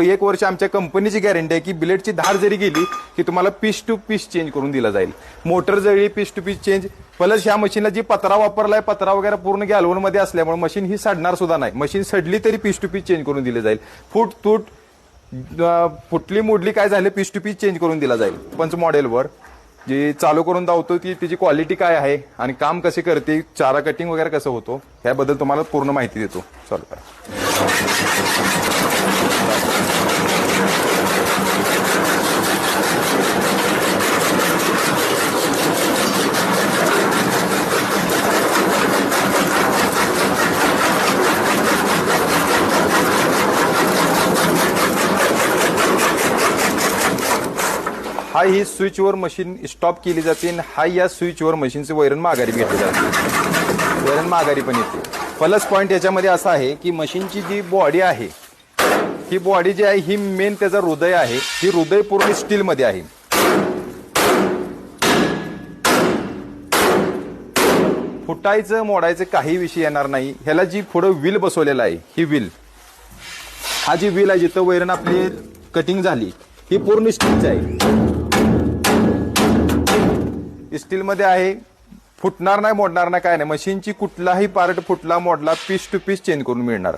1 वर्ष आमच्या कंपनीची गॅरंटी आहे की ब्लेडची धार जरी गेली की तुम्हाला पीस टू पीस चेंज करून दिला जाईल. मोटर जळली piece to piece change. Plus ह्या मशीनला जी पत्रा वापरलाय पत्रा वगैरे पूर्ण गॅल्वन मध्ये असल्यामुळे मशीन ही सडणार सुद्धा नाही. मशीन सडली तरी पीस टू पीस चेंज करून दिले जाईल. फुटली मोडली काय झाले पीस टू पीस चेंज करून दिला जाईल. पंच मॉडेलवर जी चालू करून दावतो की त्याची क्वालिटी काय आहे आणि काम कसे करते, चारा कटिंग वगैरे कसं होतो ह्याबद्दल तुम्हाला पूर्ण माहिती देतो. चालू करा. हा ही स्विचवर मशीन स्टॉप केली जाते आणि हा या स्विचवर मशीनचे वैरण माघारी घेतली जाते. वैरण माघारी पण येते. प्लस पॉइंट याच्यामध्ये असा आहे की मशीनची जी बॉडी आहे ही बॉडी जी आहे ही मेन त्याचा हृदय आहे. ही हृदय पूर्ण स्टील मध्ये आहे. फुटायचं मोडायचं काही विषय येणार नाही. ह्याला जी पुढे व्हील बसवलेला आहे ही व्हील, हा जी व्हील आहे जिथं वैरण आपली कटिंग झाली ही पूर्ण स्टीलची आहे. स्टील मध्ये आहे. फुटणार नाही मोडणार नाही काय नाही. मशीनची कुठलाही पार्ट फुटला मोडला पीस टू पीस चेंज करून मिळणार.